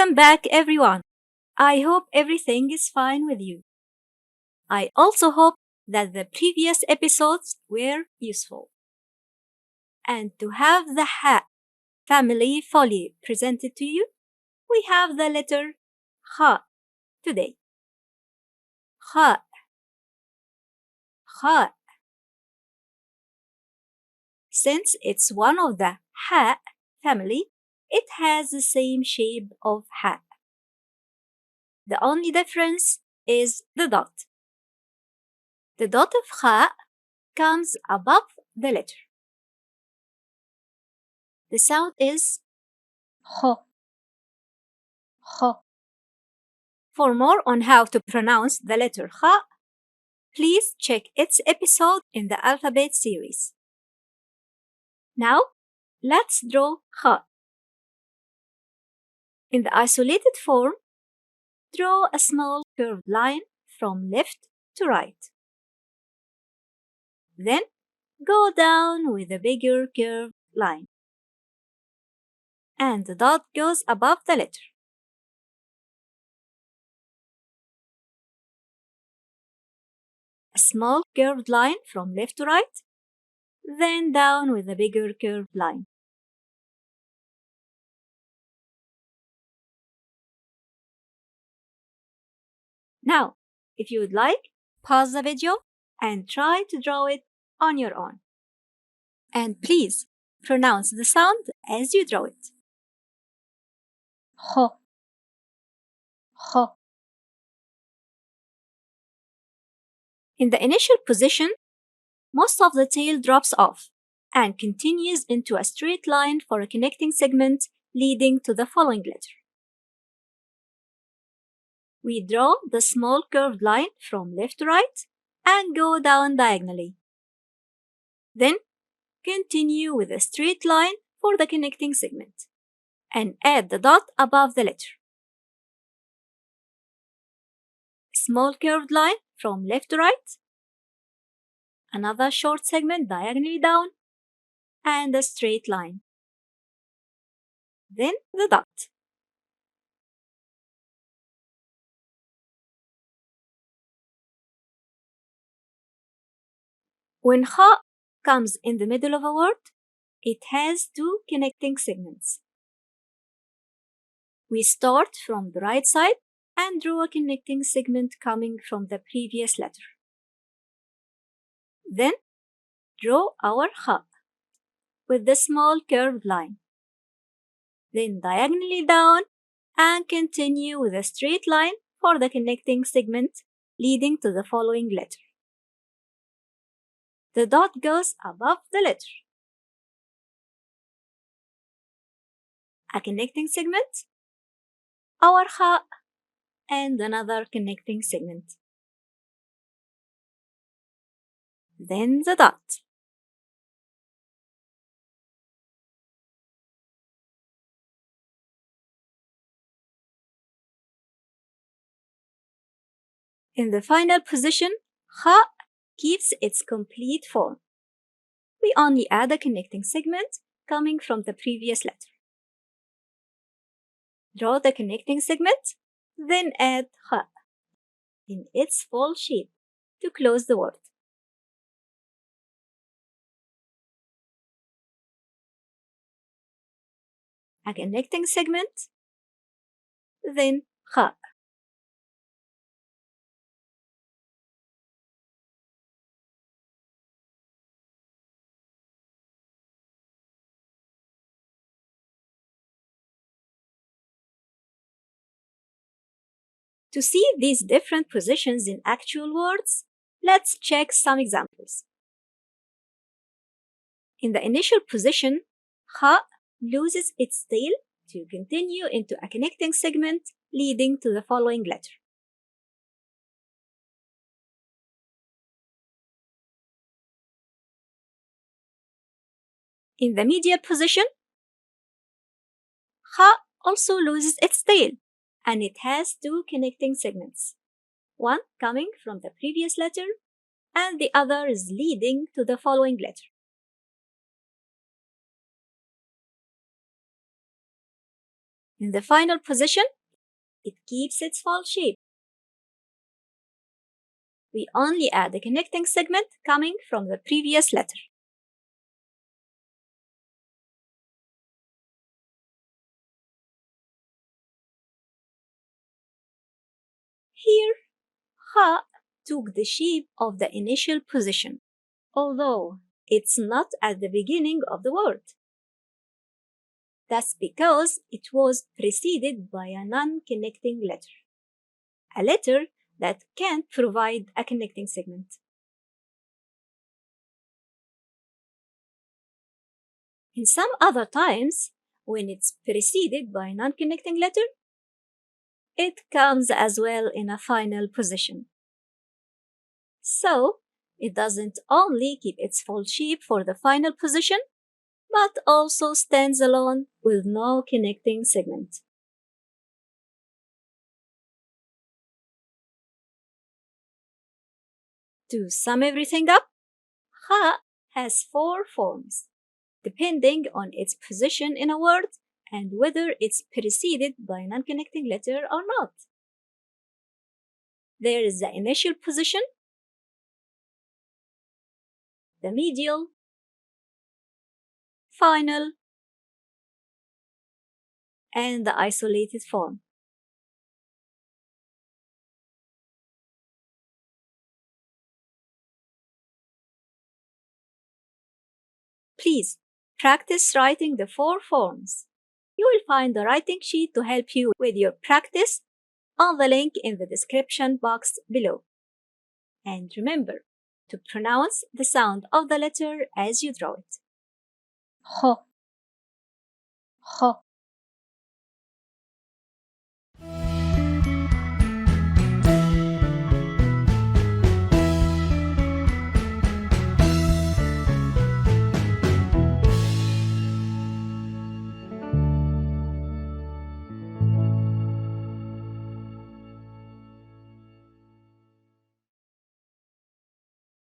Welcome back, everyone. I hope everything is fine with you. I also hope that the previous episodes were useful. And to have the Khāʼ family fully presented to you, we have the letter Khāʼ today. Khāʼ, Khāʼ. Since it's one of the Khāʼ family, it has the same shape of Khāʼ. The only difference is the dot. The dot of Khāʼ comes above the letter. The sound is Kh, Kh. For more on how to pronounce the letter Khāʼ, please check its episode in the alphabet series. Now, let's draw Khāʼ. In the isolated form, draw a small curved line from left to right. Then, go down with a bigger curved line. And the dot goes above the letter. A small curved line from left to right, then down with a bigger curved line. Now, if you would like, pause the video and try to draw it on your own. And please pronounce the sound as you draw it. Kh, Kh. In the initial position, most of the tail drops off and continues into a straight line for a connecting segment leading to the following letter. We draw the small curved line from left to right and go down diagonally. Then continue with a straight line for the connecting segment and add the dot above the letter. Small curved line from left to right, another short segment diagonally down, and a straight line. Then the dot. When Khāʼ comes in the middle of a word, it has two connecting segments. We start from the right side and draw a connecting segment coming from the previous letter. Then draw our Khāʼ with the small curved line. Then diagonally down and continue with a straight line for the connecting segment leading to the following letter. The dot goes above the letter. A connecting segment, our Khāʼ, and another connecting segment. Then the dot. In the final position, Khāʼ keeps its complete form. We only add a connecting segment coming from the previous letter. Draw the connecting segment, then add Khāʼ in its full shape to close the word. A connecting segment, then Khāʼ. To see these different positions in actual words, let's check some examples. In the initial position, Khāʼ loses its tail to continue into a connecting segment leading to the following letter. In the medial position, Khāʼ also loses its tail, and it has two connecting segments, one coming from the previous letter and the other is leading to the following letter. In the final position, it keeps its full shape. We only add a connecting segment coming from the previous letter. Here, Khāʼ took the shape of the initial position, although it's not at the beginning of the word. That's because it was preceded by a non-connecting letter, a letter that can't provide a connecting segment. In some other times, when it's preceded by a non-connecting letter, it comes as well in a final position. So, it doesn't only keep its full shape for the final position, but also stands alone with no connecting segment. To sum everything up, Khāʼ has 4 forms, depending on its position in a word and whether it's preceded by a non-connecting letter or not. There is the initial position, the medial, final, and the isolated form. Please practice writing the 4 forms. You will find the writing sheet to help you with your practice on the link in the description box below. And remember to pronounce the sound of the letter as you draw it. Khāʼ, khāʼ.